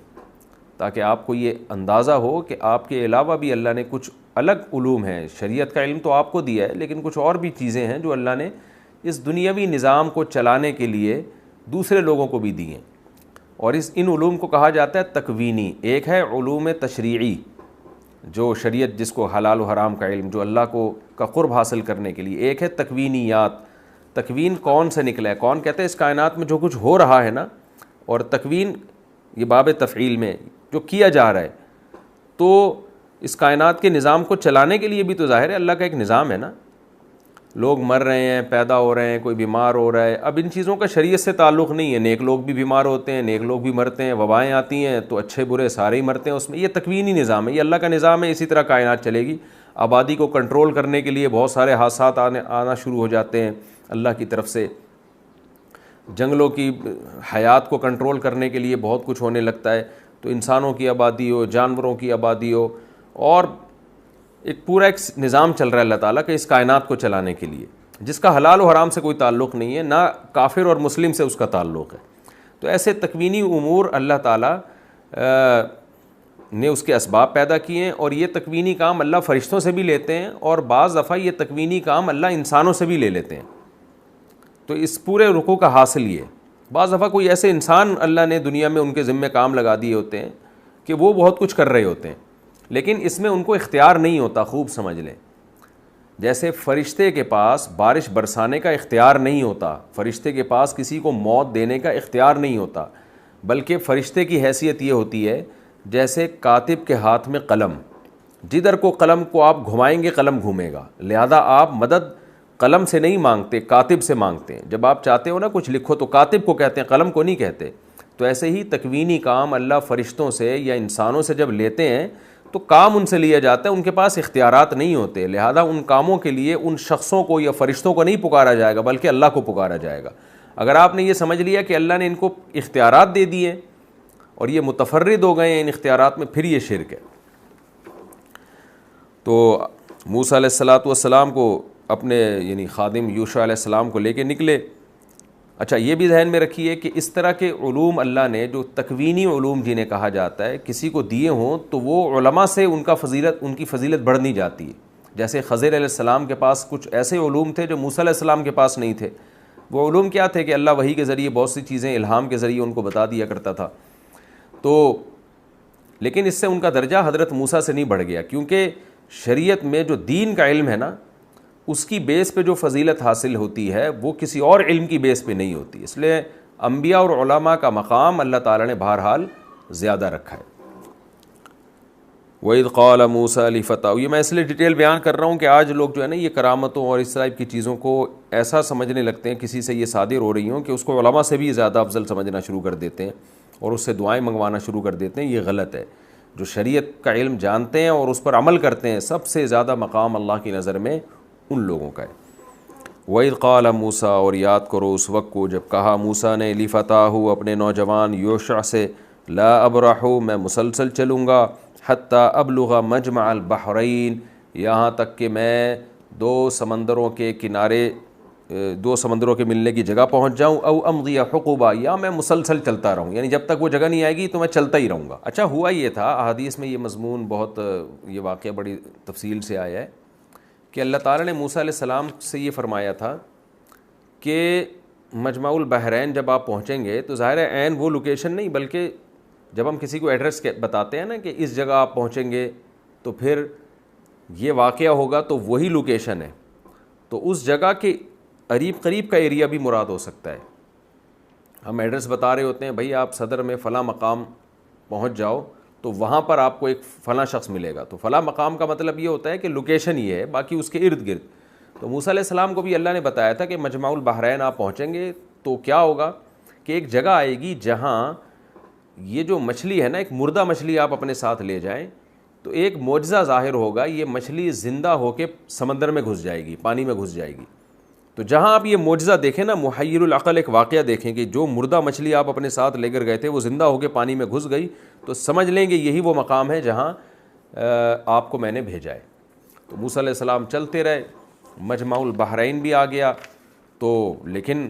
تاکہ آپ کو یہ اندازہ ہو کہ آپ کے علاوہ بھی اللہ نے کچھ الگ علوم ہیں۔ شریعت کا علم تو آپ کو دیا ہے، لیکن کچھ اور بھی چیزیں ہیں جو اللہ نے اس دنیاوی نظام کو چلانے کے لیے دوسرے لوگوں کو بھی دی ہیں، اور ان علوم کو کہا جاتا ہے تکوینی۔ ایک ہے علوم تشریعی، جو شریعت جس کو حلال و حرام کا علم، جو اللہ کا قرب حاصل کرنے کے لیے۔ ایک ہے تکوینیات، تکوین کون سے نکلا ہے، کون کہتا ہے اس کائنات میں جو کچھ ہو رہا ہے نا، اور تکوین یہ باب تفعیل میں جو کیا جا رہا ہے، تو اس کائنات کے نظام کو چلانے کے لیے بھی تو ظاہر ہے اللہ کا ایک نظام ہے نا۔ لوگ مر رہے ہیں، پیدا ہو رہے ہیں، کوئی بیمار ہو رہا ہے، اب ان چیزوں کا شریعت سے تعلق نہیں ہے۔ نیک لوگ بھی بیمار ہوتے ہیں، نیک لوگ بھی مرتے ہیں، وبائیں آتی ہیں تو اچھے برے سارے ہی مرتے ہیں اس میں۔ یہ تکوینی نظام ہے، یہ اللہ کا نظام ہے، اسی طرح کائنات چلے گی۔ آبادی کو کنٹرول کرنے کے لیے بہت سارے حادثات آنا شروع ہو جاتے ہیں اللہ کی طرف سے، جنگلوں کی حیات کو کنٹرول کرنے کے لیے بہت کچھ ہونے لگتا ہے، تو انسانوں کی آبادی ہو، جانوروں کی آبادی ہو، اور ایک پورا ایک نظام چل رہا ہے اللہ تعالیٰ کے اس کائنات کو چلانے کے لیے، جس کا حلال و حرام سے کوئی تعلق نہیں ہے، نہ کافر اور مسلم سے اس کا تعلق ہے۔ تو ایسے تکوینی امور اللہ تعالیٰ نے اس کے اسباب پیدا کیے ہیں، اور یہ تکوینی کام اللہ فرشتوں سے بھی لیتے ہیں، اور بعض دفعہ یہ تکوینی کام اللہ انسانوں سے بھی لے لیتے ہیں۔ تو اس پورے رکوع کا حاصل یہ ہے، بعض دفعہ کوئی ایسے انسان اللہ نے دنیا میں ان کے ذمہ کام لگا دیے ہوتے ہیں کہ وہ بہت کچھ کر رہے ہوتے ہیں، لیکن اس میں ان کو اختیار نہیں ہوتا۔ خوب سمجھ لیں، جیسے فرشتے کے پاس بارش برسانے کا اختیار نہیں ہوتا، فرشتے کے پاس کسی کو موت دینے کا اختیار نہیں ہوتا، بلکہ فرشتے کی حیثیت یہ ہوتی ہے جیسے کاتب کے ہاتھ میں قلم، جدھر کو قلم کو آپ گھمائیں گے قلم گھومے گا، لہذا آپ مدد قلم سے نہیں مانگتے، کاتب سے مانگتے ہیں۔ جب آپ چاہتے ہو نا کچھ لکھو تو کاتب کو کہتے ہیں، قلم کو نہیں کہتے۔ تو ایسے ہی تکوینی کام اللہ فرشتوں سے یا انسانوں سے جب لیتے ہیں تو کام ان سے لیا جاتا ہے، ان کے پاس اختیارات نہیں ہوتے، لہذا ان کاموں کے لیے ان شخصوں کو یا فرشتوں کو نہیں پکارا جائے گا بلکہ اللہ کو پکارا جائے گا۔ اگر آپ نے یہ سمجھ لیا کہ اللہ نے ان کو اختیارات دے دیے اور یہ متفرد ہو گئے ہیں ان اختیارات میں، پھر یہ شرک ہے۔ تو موسیٰ علیہ السلام کو اپنے یعنی خادم یوشع علیہ السلام کو لے کے نکلے۔ اچھا یہ بھی ذہن میں رکھیے کہ اس طرح کے علوم اللہ نے جو تکوینی علوم جنہیں کہا جاتا ہے کسی کو دیے ہوں تو وہ علماء سے ان کی فضیلت بڑھنی جاتی ہے۔ جیسے خضر علیہ السلام کے پاس کچھ ایسے علوم تھے جو موسیٰ علیہ السلام کے پاس نہیں تھے۔ وہ علوم کیا تھے کہ اللہ وحی کے ذریعے بہت سی چیزیں الہام کے ذریعے ان کو بتا دیا کرتا تھا، تو لیکن اس سے ان کا درجہ حضرت موسیٰ سے نہیں بڑھ گیا، کیونکہ شریعت میں جو دین کا علم ہے نا، اس کی بیس پہ جو فضیلت حاصل ہوتی ہے وہ کسی اور علم کی بیس پہ نہیں ہوتی۔ اس لیے انبیاء اور علماء کا مقام اللہ تعالیٰ نے بہرحال زیادہ رکھا ہے۔ وَإِذْ قَالَ مُوسَىٰ لِفَتَاهُ، یہ میں اس لیے ڈیٹیل بیان کر رہا ہوں کہ آج لوگ جو ہے نا یہ کرامتوں اور اس طرح کی چیزوں کو ایسا سمجھنے لگتے ہیں، کسی سے یہ صادر ہو رہی ہوں کہ اس کو علماء سے بھی زیادہ افضل سمجھنا شروع کر دیتے ہیں اور اس سے دعائیں منگوانا شروع کر دیتے ہیں۔ یہ غلط ہے۔ جو شریعت کا علم جانتے ہیں اور اس پر عمل کرتے ہیں، سب سے زیادہ مقام اللہ کی نظر میں ان لوگوں کا ہے۔ وَإِذْ قَالَ مُوسَىٰ، اور یاد کرو اس وقت کو جب کہا موسیٰ نے لِفَتَاهُ اپنے نوجوان یوشع سے، لا ابرح میں مسلسل چلوں گا حتی ابلغ مجمع البحرین یہاں تک کہ میں دو سمندروں کے کنارے دو سمندروں کے ملنے کی جگہ پہنچ جاؤں، او امضی حقوبہ یا میں مسلسل چلتا رہوں، یعنی جب تک وہ جگہ نہیں آئے گی تو میں چلتا ہی رہوں گا۔ اچھا ہوا یہ تھا، احادیث میں یہ مضمون بہت یہ واقعہ بڑی تفصیل سے آیا ہے کہ اللہ تعالیٰ نے موسیٰ علیہ السلام سے یہ فرمایا تھا کہ مجمع البحرین جب آپ پہنچیں گے تو ظاہر ہے عین وہ لوکیشن نہیں، بلکہ جب ہم کسی کو ایڈریس بتاتے ہیں نا کہ اس جگہ آپ پہنچیں گے تو پھر یہ واقعہ ہوگا تو وہی لوکیشن ہے، تو اس جگہ کے قریب قریب کا ایریا بھی مراد ہو سکتا ہے۔ ہم ایڈریس بتا رہے ہوتے ہیں بھائی آپ صدر میں فلاں مقام پہنچ جاؤ تو وہاں پر آپ کو ایک فلاں شخص ملے گا، تو فلاں مقام کا مطلب یہ ہوتا ہے کہ لوکیشن یہ ہے، باقی اس کے ارد گرد۔ تو موسیٰ علیہ السلام کو بھی اللہ نے بتایا تھا کہ مجمع البحرین آپ پہنچیں گے تو کیا ہوگا کہ ایک جگہ آئے گی جہاں یہ جو مچھلی ہے نا، ایک مردہ مچھلی آپ اپنے ساتھ لے جائیں تو ایک معجزہ ظاہر ہوگا، یہ مچھلی زندہ ہو کے سمندر میں گھس جائے گی، پانی میں گھس جائے گی۔ تو جہاں آپ یہ معجزہ دیکھیں نا، محیر العقل ایک واقعہ دیکھیں کہ جو مردہ مچھلی آپ اپنے ساتھ لے کر گئے تھے وہ زندہ ہو کے پانی میں گھس گئی، تو سمجھ لیں گے یہی وہ مقام ہے جہاں آپ کو میں نے بھیجا ہے۔ تو موسیٰ علیہ السلام چلتے رہے، مجمع البحرین بھی آ گیا، تو لیکن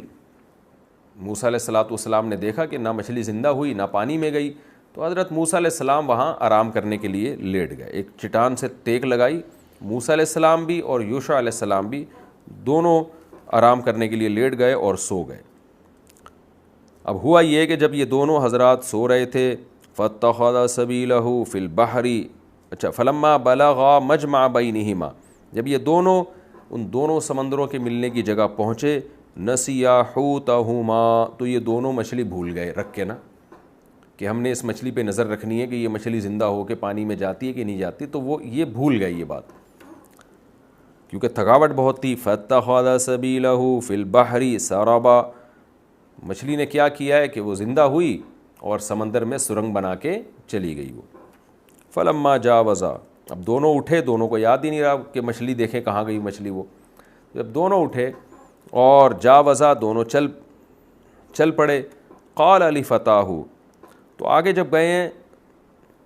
موسیٰ علیہ السلام نے دیکھا کہ نہ مچھلی زندہ ہوئی نہ پانی میں گئی، تو حضرت موسیٰ علیہ السلام وہاں آرام کرنے کے لیے لیٹ گئے، ایک چٹان سے ٹیک لگائی، موسیٰ علیہ السلام بھی اور یوشع علیہ السلام بھی دونوں آرام کرنے کے لیے لیٹ گئے اور سو گئے۔ اب ہوا یہ کہ جب یہ دونوں حضرات سو رہے تھے، فَاتَّخَذَ سَبِيلَهُ فِي الْبَحْرِ فَلَمَّا بَلَغَا مَجْمَعَ بَيْنِهِمَا جب یہ دونوں ان دونوں سمندروں کے ملنے کی جگہ پہنچے، نَسِيَا حُوتَهُمَا تو یہ دونوں مچھلی بھول گئے رکھ کے نا کہ ہم نے اس مچھلی پہ نظر رکھنی ہے کہ یہ مچھلی زندہ ہو کے پانی میں جاتی ہے کہ نہیں جاتی، تو وہ یہ بھول گئے یہ بات کیونکہ تھکاوٹ بہت تھی۔ فَاتَّخَذَ سَبِيلَهُ فِي الْبَحْرِ سَرَبًا مچھلی نے کیا کیا ہے کہ وہ زندہ ہوئی اور سمندر میں سرنگ بنا کے چلی گئی وہ۔ فَلَمَّا جَاوَزَا اب دونوں اٹھے، دونوں کو یاد ہی نہیں رہا کہ مچھلی دیکھیں کہاں گئی مچھلی وہ، جب دونوں اٹھے اور جاوزا دونوں چل پڑے، قَالَ لِفَتَاهُ تو آگے جب گئے ہیں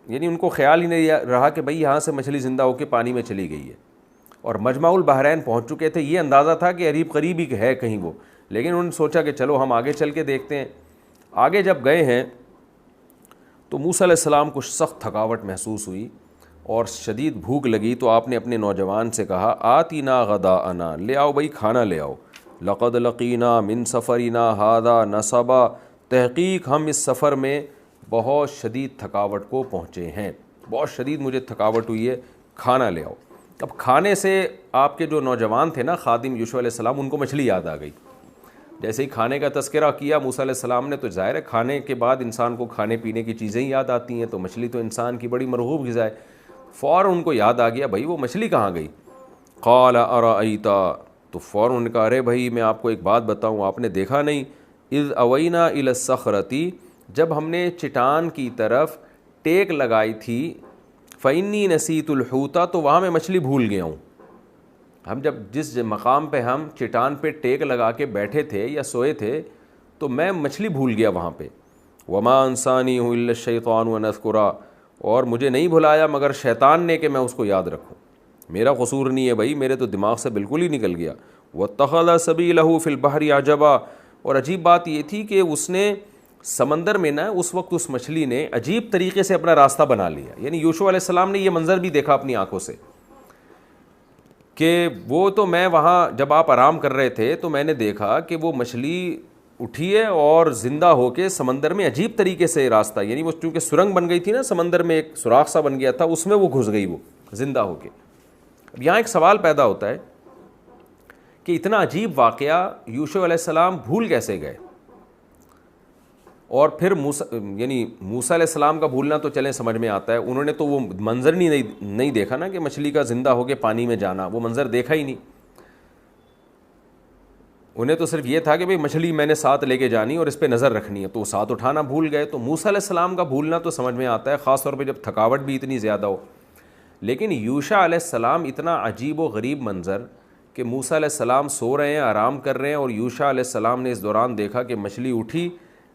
یعنی ان کو خیال ہی نہیں رہا کہ بھئی یہاں سے مچھلی زندہ ہو کے پانی میں چلی گئی ہے، اور مجمع البحرین پہنچ چکے تھے، یہ اندازہ تھا کہ قریب قریب ہی ہے کہیں وہ، لیکن انہوں نے سوچا کہ چلو ہم آگے چل کے دیکھتے ہیں۔ آگے جب گئے ہیں تو موسیٰ علیہ السلام کو سخت تھکاوٹ محسوس ہوئی اور شدید بھوک لگی، تو آپ نے اپنے نوجوان سے کہا آتینا غداءنا لے آؤ بھائی کھانا لے آؤ، لقد لقینا من سفرنا ھذا نصبا تحقیق ہم اس سفر میں بہت شدید تھکاوٹ کو پہنچے ہیں، بہت شدید مجھے تھکاوٹ ہوئی ہے، کھانا لے آؤ۔ اب کھانے سے آپ کے جو نوجوان تھے نا خادم یوشع علیہ السلام، ان کو مچھلی یاد آ گئی۔ جیسے ہی کھانے کا تذکرہ کیا موسیٰ علیہ السلام نے، تو ظاہر ہے کھانے کے بعد انسان کو کھانے پینے کی چیزیں ہی یاد آتی ہیں، تو مچھلی تو انسان کی بڑی مرغوب غذا ہے، فوراً ان کو یاد آ گیا بھائی وہ مچھلی کہاں گئی۔ قال ارأیت تو فوراً نے کہا ارے بھائی میں آپ کو ایک بات بتاؤں، آپ نے دیکھا نہیں، اذ اوینا الی الصخرۃ جب ہم نے چٹان کی طرف ٹیک لگائی تھی، فإنی نسیت الحوت تو وہاں میں مچھلی بھول گیا ہوں۔ ہم جب جس مقام پہ ہم چٹان پہ ٹیک لگا کے بیٹھے تھے یا سوئے تھے تو میں مچھلی بھول گیا وہاں پہ۔ وما انسانی الا الشیطان ان اذکرہ اور مجھے نہیں بھلایا مگر شیطان نے کہ میں اس کو یاد رکھوں، میرا قصور نہیں ہے بھائی، میرے تو دماغ سے بالکل ہی نکل گیا۔ واتخذ سبیلہ فی البحر عجبا اور عجیب بات یہ تھی کہ اس نے سمندر میں نا اس وقت اس مچھلی نے عجیب طریقے سے اپنا راستہ بنا لیا، یعنی یوشع علیہ السلام نے یہ منظر بھی دیکھا اپنی آنکھوں سے کہ وہ تو میں وہاں جب آپ آرام کر رہے تھے تو میں نے دیکھا کہ وہ مچھلی اٹھی ہے اور زندہ ہو کے سمندر میں عجیب طریقے سے راستہ، یعنی وہ چونکہ سرنگ بن گئی تھی نا سمندر میں، ایک سوراخ سا بن گیا تھا، اس میں وہ گھس گئی وہ زندہ ہو کے۔ اب یہاں ایک سوال پیدا ہوتا ہے کہ اتنا عجیب واقعہ یوشع علیہ السلام بھول کیسے گئے، اور پھر موسیٰ علیہ السلام کا بھولنا تو چلیں سمجھ میں آتا ہے، انہوں نے تو وہ منظر نہیں دیکھا نا کہ مچھلی کا زندہ ہو کے پانی میں جانا، وہ منظر دیکھا ہی نہیں، انہیں تو صرف یہ تھا کہ بھئی مچھلی میں نے ساتھ لے کے جانی اور اس پہ نظر رکھنی ہے، تو وہ ساتھ اٹھانا بھول گئے۔ تو موسیٰ علیہ السلام کا بھولنا تو سمجھ میں آتا ہے، خاص طور پہ جب تھکاوٹ بھی اتنی زیادہ ہو، لیکن یوشع علیہ السلام اتنا عجیب و غریب منظر کہ موسیٰ علیہ السلام سو رہے ہیں، آرام کر رہے ہیں، اور یوشع علیہ السلام نے اس دوران دیکھا کہ مچھلی اٹھی،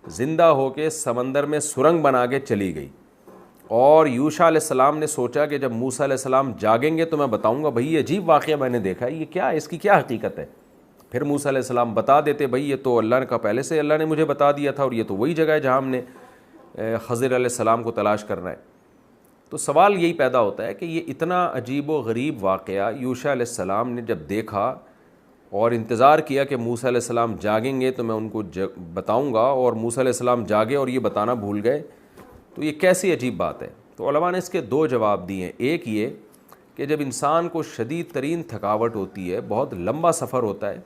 زندہ ہو کے سمندر میں سرنگ بنا کے چلی گئی، اور یوشع علیہ السلام نے سوچا کہ جب موسیٰ علیہ السلام جاگیں گے تو میں بتاؤں گا بھائی یہ عجیب واقعہ میں نے دیکھا ہے، یہ کیا ہے، اس کی کیا حقیقت ہے. پھر موسیٰ علیہ السلام بتا دیتے بھائی یہ تو اللہ کا پہلے سے اللہ نے مجھے بتا دیا تھا، اور یہ تو وہی جگہ ہے جہاں ہم نے خضر علیہ السلام کو تلاش کرنا ہے. تو سوال یہی پیدا ہوتا ہے کہ یہ اتنا عجیب و غریب واقعہ یوشع علیہ السلام نے جب دیکھا اور انتظار کیا کہ موسیٰ علیہ السلام جاگیں گے تو میں ان کو بتاؤں گا، اور موسیٰ علیہ السلام جاگے اور یہ بتانا بھول گئے، تو یہ کیسی عجیب بات ہے. تو علماء نے اس کے دو جواب دیے ہیں. ایک یہ کہ جب انسان کو شدید ترین تھکاوٹ ہوتی ہے، بہت لمبا سفر ہوتا ہے،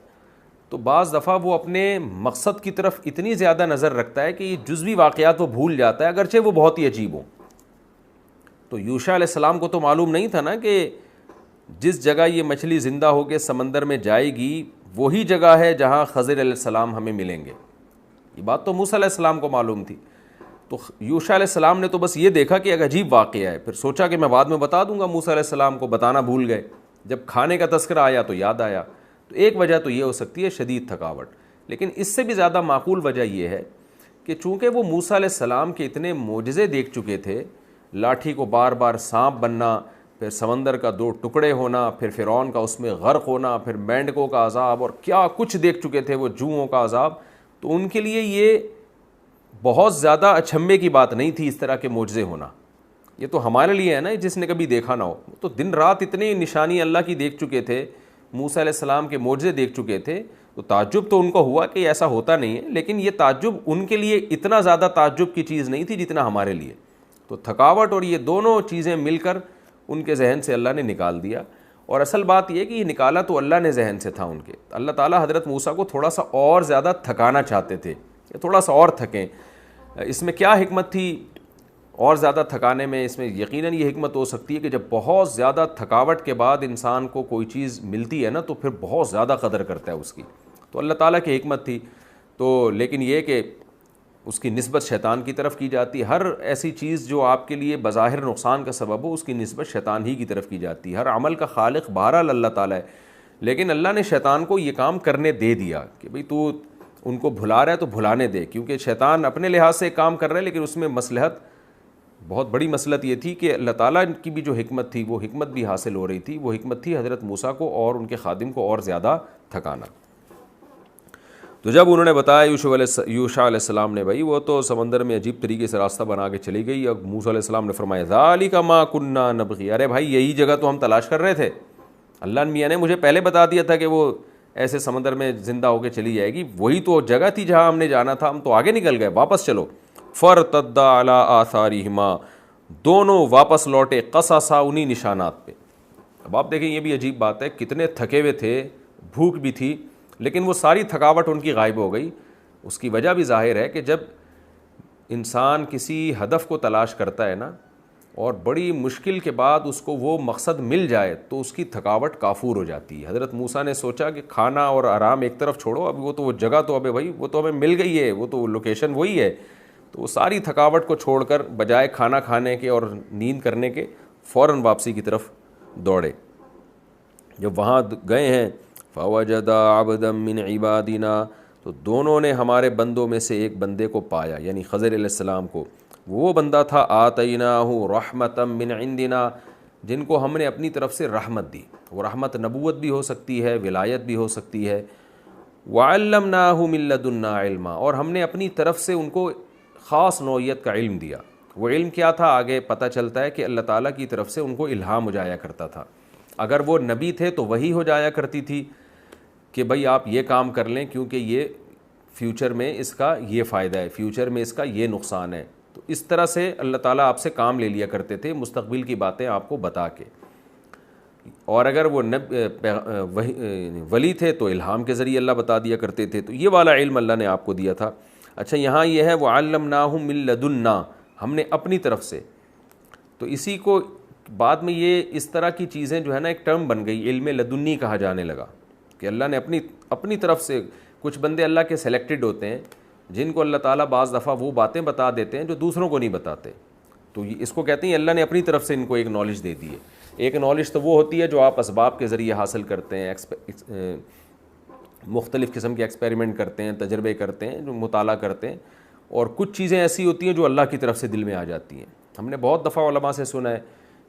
تو بعض دفعہ وہ اپنے مقصد کی طرف اتنی زیادہ نظر رکھتا ہے کہ یہ جزوی واقعات وہ بھول جاتا ہے اگرچہ وہ بہت ہی عجیب ہوں. تو یوشع علیہ السلام کو تو معلوم نہیں تھا نا کہ جس جگہ یہ مچھلی زندہ ہو کے سمندر میں جائے گی وہی جگہ ہے جہاں خضر علیہ السلام ہمیں ملیں گے. یہ بات تو موسیٰ علیہ السلام کو معلوم تھی. تو یوشع علیہ السلام نے تو بس یہ دیکھا کہ ایک عجیب واقعہ ہے، پھر سوچا کہ میں بعد میں بتا دوں گا. موسیٰ علیہ السلام کو بتانا بھول گئے، جب کھانے کا تذکرہ آیا تو یاد آیا. تو ایک وجہ تو یہ ہو سکتی ہے شدید تھکاوٹ، لیکن اس سے بھی زیادہ معقول وجہ یہ ہے کہ چونکہ وہ موسیٰ علیہ السلام کے اتنے معجزے دیکھ چکے تھے، لاٹھی کو بار بار سانپ بننا، پھر سمندر کا 2 ٹکڑے ہونا، پھر فرعون کا اس میں غرق ہونا، پھر مینڈکوں کا عذاب، اور کیا کچھ دیکھ چکے تھے وہ، جوؤں کا عذاب. تو ان کے لیے یہ بہت زیادہ اچنبھے کی بات نہیں تھی اس طرح کے معجزے ہونا. یہ تو ہمارے لیے ہے نا جس نے کبھی دیکھا نہ ہو. تو دن رات اتنی نشانی اللہ کی دیکھ چکے تھے، موسیٰ علیہ السلام کے معجزے دیکھ چکے تھے، تو تعجب تو ان کو ہوا کہ ایسا ہوتا نہیں ہے، لیکن یہ تعجب ان کے لیے اتنا زیادہ تعجب کی چیز نہیں تھی جتنا ہمارے لیے. تو تھکاوٹ اور یہ دونوں چیزیں مل کر ان کے ذہن سے اللہ نے نکال دیا. اور اصل بات یہ کہ یہ نکالا تو اللہ نے ذہن سے تھا ان کے. اللہ تعالیٰ حضرت موسیٰ کو تھوڑا سا اور زیادہ تھکانا چاہتے تھے، تھوڑا سا اور تھکیں. اس میں کیا حکمت تھی اور زیادہ تھکانے میں؟ اس میں یقیناً یہ حکمت ہو سکتی ہے کہ جب بہت زیادہ تھکاوٹ کے بعد انسان کو کوئی چیز ملتی ہے نا تو پھر بہت زیادہ قدر کرتا ہے اس کی. تو اللہ تعالیٰ کی حکمت تھی. تو لیکن یہ کہ اس کی نسبت شیطان کی طرف کی جاتی ہے. ہر ایسی چیز جو آپ کے لیے بظاہر نقصان کا سبب ہو اس کی نسبت شیطان ہی کی طرف کی جاتی ہے. ہر عمل کا خالق بہرحال اللہ تعالیٰ ہے، لیکن اللہ نے شیطان کو یہ کام کرنے دے دیا کہ بھئی تو ان کو بھلا رہا ہے تو بھلانے دے، کیونکہ شیطان اپنے لحاظ سے کام کر رہا ہے، لیکن اس میں مصلحت، بہت بڑی مصلحت یہ تھی کہ اللہ تعالیٰ کی بھی جو حکمت تھی وہ حکمت بھی حاصل ہو رہی تھی. وہ حکمت تھی حضرت موسیٰ کو اور ان کے خادم کو اور زیادہ تھکانا. تو جب انہوں نے بتایا یوشع علیہ السلام نے، بھائی وہ تو سمندر میں عجیب طریقے سے راستہ بنا کے چلی گئی. اور موسیٰ علیہ السلام نے فرمایا ذالک ما کنا نبغی، ارے بھائی یہی جگہ تو ہم تلاش کر رہے تھے. اللہ میاں نے مجھے پہلے بتا دیا تھا کہ وہ ایسے سمندر میں زندہ ہو کے چلی جائے گی، وہی تو جگہ تھی جہاں ہم نے جانا تھا. ہم تو آگے نکل گئے، واپس چلو. فرتدا علی آثارہما، دونوں واپس لوٹے، قصصا، انہی نشانات پہ. اب آپ دیکھیں یہ بھی عجیب بات ہے، کتنے تھکے ہوئے تھے، بھوک بھی تھی، لیکن وہ ساری تھکاوٹ ان کی غائب ہو گئی. اس کی وجہ بھی ظاہر ہے کہ جب انسان کسی ہدف کو تلاش کرتا ہے نا اور بڑی مشکل کے بعد اس کو وہ مقصد مل جائے تو اس کی تھکاوٹ کافور ہو جاتی ہے. حضرت موسیٰ نے سوچا کہ کھانا اور آرام ایک طرف چھوڑو، اب وہ جگہ تو ابے بھائی وہ تو ہمیں مل گئی ہے، وہ تو لوکیشن وہی ہے. تو وہ ساری تھکاوٹ کو چھوڑ کر بجائے کھانا کھانے کے اور نیند کرنے کے فوراً واپسی کی طرف دوڑے. جب وہاں گئے ہیں فوجد عبدا من عبادنا، تو دونوں نے ہمارے بندوں میں سے ایک بندے کو پایا، یعنی خضر علیہ السلام کو. وہ بندہ تھا آتیناہ رحمتا من عندنا، جن کو ہم نے اپنی طرف سے رحمت دی. وہ رحمت نبوت بھی ہو سکتی ہے، ولایت بھی ہو سکتی ہے. وعلمناہ من لدنا علما، اور ہم نے اپنی طرف سے ان کو خاص نوعیت کا علم دیا. وہ علم کیا تھا آگے پتہ چلتا ہے کہ اللہ تعالیٰ کی طرف سے ان کو الہام ہو جایا کرتا تھا. اگر وہ نبی تھے تو وہی ہو جایا کرتی تھی کہ بھئی آپ یہ کام کر لیں کیونکہ یہ فیوچر میں اس کا یہ فائدہ ہے، فیوچر میں اس کا یہ نقصان ہے. تو اس طرح سے اللہ تعالیٰ آپ سے کام لے لیا کرتے تھے، مستقبل کی باتیں آپ کو بتا کے. اور اگر وہ ولی تھے تو الہام کے ذریعے اللہ بتا دیا کرتے تھے. تو یہ والا علم اللہ نے آپ کو دیا تھا. اچھا یہاں یہ ہے وَعَلَّمْنَاهُ مِن لَدُنَّا، ہم نے اپنی طرف سے. تو اسی کو بعد میں یہ اس طرح کی چیزیں جو ہے نا ایک ٹرم بن گئی، علم لدنی کہا جانے لگا کہ اللہ نے اپنی طرف سے. کچھ بندے اللہ کے سلیکٹڈ ہوتے ہیں جن کو اللہ تعالیٰ بعض دفعہ وہ باتیں بتا دیتے ہیں جو دوسروں کو نہیں بتاتے. تو اس کو کہتے ہیں اللہ نے اپنی طرف سے ان کو ایک نالج دے دی ہے. ایک نالج تو وہ ہوتی ہے جو آپ اسباب کے ذریعے حاصل کرتے ہیں، مختلف قسم کے ایکسپیریمنٹ کرتے ہیں، تجربے کرتے ہیں، جو مطالعہ کرتے ہیں. اور کچھ چیزیں ایسی ہوتی ہیں جو اللہ کی طرف سے دل میں آ جاتی ہیں. ہم نے بہت دفعہ علماء سے سنا ہے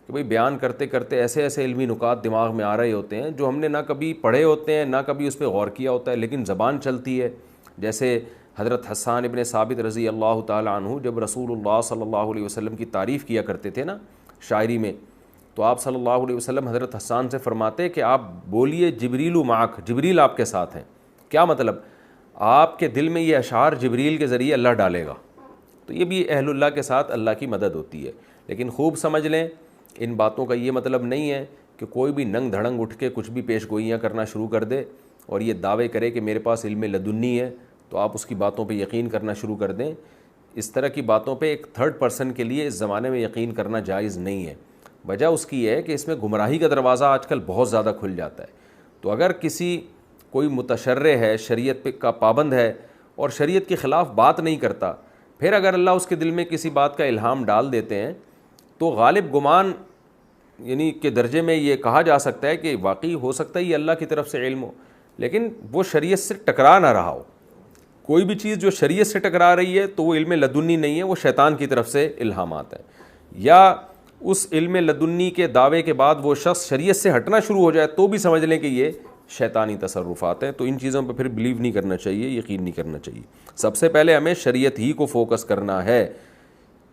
کہ بھئی بیان کرتے کرتے ایسے ایسے علمی نکات دماغ میں آ رہے ہوتے ہیں جو ہم نے نہ کبھی پڑھے ہوتے ہیں، نہ کبھی اس پہ غور کیا ہوتا ہے، لیکن زبان چلتی ہے. جیسے حضرت حسان ابن ثابت رضی اللہ تعالی عنہ جب رسول اللہ صلی اللہ علیہ وسلم کی تعریف کیا کرتے تھے نا شاعری میں، تو آپ صلی اللہ علیہ وسلم حضرت حسان سے فرماتے کہ آپ بولیے جبریل معک، جبریل آپ کے ساتھ ہیں. کیا مطلب؟ آپ کے دل میں یہ اشعار جبریل کے ذریعے اللہ ڈالے گا. تو یہ بھی اہل اللہ کے ساتھ اللہ کی مدد ہوتی ہے. لیکن خوب سمجھ لیں ان باتوں کا یہ مطلب نہیں ہے کہ کوئی بھی ننگ دھڑنگ اٹھ کے کچھ بھی پیش گوئیاں کرنا شروع کر دے اور یہ دعوے کرے کہ میرے پاس علم لدنی ہے تو آپ اس کی باتوں پہ یقین کرنا شروع کر دیں. اس طرح کی باتوں پہ ایک تھرڈ پرسن کے لیے اس زمانے میں یقین کرنا جائز نہیں ہے. وجہ اس کی ہے کہ اس میں گمراہی کا دروازہ آج کل بہت زیادہ کھل جاتا ہے. تو اگر کوئی متشرع ہے، شریعت پہ کا پابند ہے اور شریعت کے خلاف بات نہیں کرتا، پھر اگر اللہ اس کے دل میں کسی بات کا الہام ڈال دیتے ہیں تو غالب گمان یعنی کہ درجے میں یہ کہا جا سکتا ہے کہ واقعی ہو سکتا ہے یہ اللہ کی طرف سے علم ہو، لیکن وہ شریعت سے ٹکرا نہ رہا ہو. کوئی بھی چیز جو شریعت سے ٹکرا رہی ہے تو وہ علم لدنی نہیں ہے، وہ شیطان کی طرف سے الہامات ہیں. یا اس علم لدنی کے دعوے کے بعد وہ شخص شریعت سے ہٹنا شروع ہو جائے تو بھی سمجھ لیں کہ یہ شیطانی تصرفات ہیں. تو ان چیزوں پہ پھر بلیو نہیں کرنا چاہیے، یقین نہیں کرنا چاہیے. سب سے پہلے ہمیں شریعت ہی کو فوکس کرنا ہے.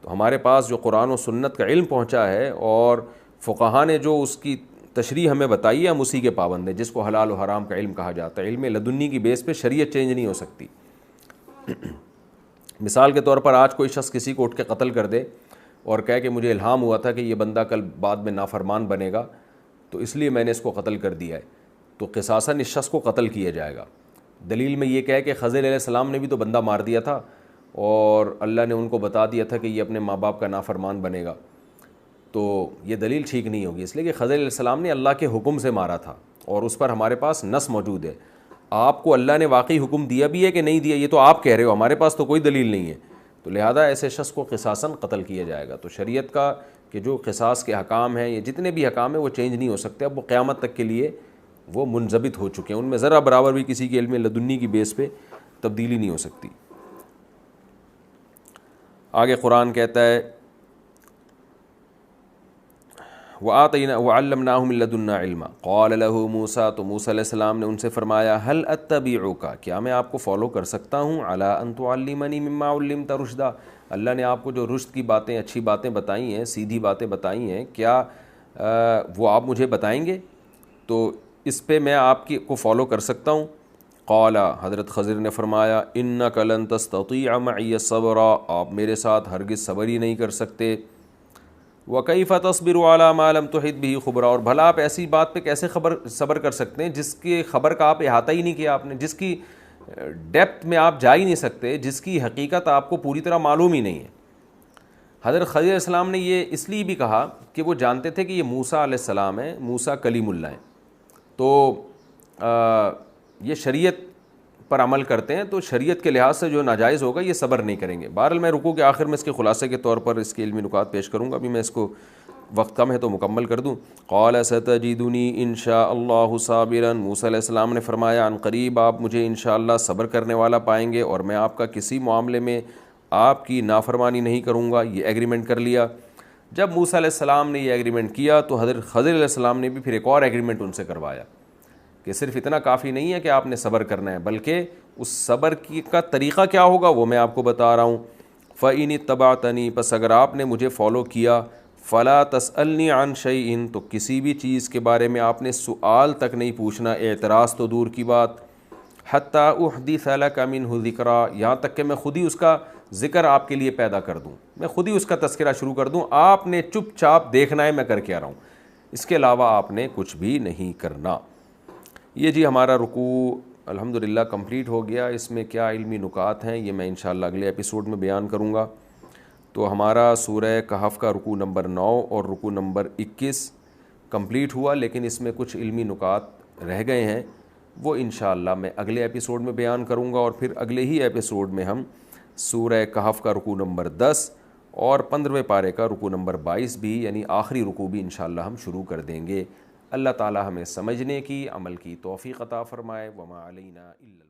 تو ہمارے پاس جو قرآن و سنت کا علم پہنچا ہے اور فقہاء نے جو اس کی تشریح ہمیں بتائی ہے ہم اسی کے پابند ہیں، جس کو حلال و حرام کا علم کہا جاتا ہے. علم لدنی کی بیس پہ شریعت چینج نہیں ہو سکتی. مثال کے طور پر آج کوئی شخص کسی کو اٹھ کے قتل کر دے اور کہے کہ مجھے الہام ہوا تھا کہ یہ بندہ کل بعد میں نافرمان بنے گا تو اس لیے میں نے اس کو قتل کر دیا ہے، تو قصاصاً اس شخص کو قتل کیا جائے گا. دلیل میں یہ کہے کہ خضر علیہ السلام نے بھی تو بندہ مار دیا تھا اور اللہ نے ان کو بتا دیا تھا کہ یہ اپنے ماں باپ کا نافرمان بنے گا. تو یہ دلیل ٹھیک نہیں ہوگی، اس لیے کہ خضر علیہ السلام نے اللہ کے حکم سے مارا تھا اور اس پر ہمارے پاس نص موجود ہے. آپ کو اللہ نے واقعی حکم دیا بھی ہے کہ نہیں دیا یہ تو آپ کہہ رہے ہو، ہمارے پاس تو کوئی دلیل نہیں ہے. تو لہذا ایسے شخص کو قصاصاً قتل کیا جائے گا. تو شریعت کا کہ جو قصاص کے حکام ہیں، یہ جتنے بھی حکام ہیں وہ چینج نہیں ہو سکتے. اب وہ قیامت تک کے لیے وہ منضبط ہو چکے ہیں، ان میں ذرا برابر بھی کسی کے علم لدنی کی بیس پہ تبدیلی نہیں ہو سکتی. آگے قرآن کہتا ہے وَآتَيْنَا وَعَلَّمْنَاهُ مِن لَّدُنَّا عِلْمًا قَالَ لَهُ مُوسَىٰ، تو موسیٰ علیہ السلام نے ان سے فرمایا هَلْ أَتَّبِعُكَ، کیا میں آپ کو فالو کر سکتا ہوں عَلَىٰ أَن تُعَلِّمَنِي مِمَّا عُلِّمْتَ رُشْدًا. اللہ نے آپ کو جو رشد کی باتیں، اچھی باتیں بتائی ہیں، سیدھی باتیں بتائی ہیں، کیا وہ آپ مجھے بتائیں گے تو اس پہ میں آپ کو فالو کر سکتا ہوں. قال، حضرت خضر نے فرمایا إِنَّكَ لَن تَسْتَطِيعَ مَعِيَ صَبْرًا، آپ میرے ساتھ ہرگز صبر ہی نہیں کر سکتے. وَكَيْفَ تَصْبِرُ عَلَىٰ مَا لَمْ تُحِطْ بِهِ خُبْرًا، اور بھلا آپ ایسی بات پہ کیسے صبر کر سکتے ہیں جس کی خبر کا آپ احاطہ ہی نہیں کیا آپ نے، جس کی ڈیپتھ میں آپ جا ہی نہیں سکتے، جس کی حقیقت آپ کو پوری طرح معلوم ہی نہیں ہے. حضرت خضر علیہ السلام نے یہ اس لیے بھی کہا کہ وہ جانتے تھے کہ یہ موسیٰ علیہ السلام ہیں، موسیٰ کلیم اللہ ہیں، تو یہ شریعت پر عمل کرتے ہیں، تو شریعت کے لحاظ سے جو ناجائز ہوگا یہ صبر نہیں کریں گے. بہرحال میں رکوع کے آخر میں اس کے خلاصے کے طور پر اس کے علمی نکات پیش کروں گا، ابھی میں اس کو وقت کم ہے تو مکمل کر دوں. قال ستجدنی ان شاء اللہ صابرا، موسیٰ علیہ السلام نے فرمایا عن قریب آپ مجھے انشاءاللہ صبر کرنے والا پائیں گے اور میں آپ کا کسی معاملے میں آپ کی نافرمانی نہیں کروں گا. یہ ایگریمنٹ کر لیا. جب موسیٰ علیہ السلام نے یہ ایگریمنٹ کیا تو حضرت خضر علیہ السلام نے بھی پھر ایک اور ایگریمنٹ ان سے کروایا کہ صرف اتنا کافی نہیں ہے کہ آپ نے صبر کرنا ہے، بلکہ اس صبر کا طریقہ کیا ہوگا وہ میں آپ کو بتا رہا ہوں. فَإِنِ اتَّبَعْتَنِي، پس اگر آپ نے مجھے فالو کیا، فَلَا تَسْأَلْنِي عَنْ شَيْءٍ، تو کسی بھی چیز کے بارے میں آپ نے سوال تک نہیں پوچھنا، اعتراض تو دور کی بات. حَتَّىٰ أُحْدِثَ لَكَ مِنْهُ ذِكْرًا، یہاں تک کہ میں خود ہی اس کا ذکر آپ کے لیے پیدا کر دوں، میں خود ہی اس کا تذکرہ شروع کر دوں. آپ نے چپ چاپ دیکھنا ہے میں کر کے آ رہا ہوں، اس کے علاوہ آپ نے کچھ بھی نہیں کرنا. یہ جی ہمارا رکوع الحمدللہ کمپلیٹ ہو گیا. اس میں کیا علمی نکات ہیں یہ میں انشاءاللہ اگلے ایپیسوڈ میں بیان کروں گا. تو ہمارا سورہ کہف کا رکوع نمبر 9 اور رکوع نمبر 21 کمپلیٹ ہوا، لیکن اس میں کچھ علمی نکات رہ گئے ہیں، وہ انشاءاللہ میں اگلے ایپیسوڈ میں بیان کروں گا. اور پھر اگلے ہی ایپیسوڈ میں ہم سورہ کہف کا رکوع نمبر 10 اور 15ویں پارے کا رکوع نمبر 22 بھی، یعنی آخری رکوع بھی انشاءاللہ ہم شروع کر دیں گے. اللہ تعالی ہمیں سمجھنے کی، عمل کی توفیق عطا فرمائے. وما علینا الا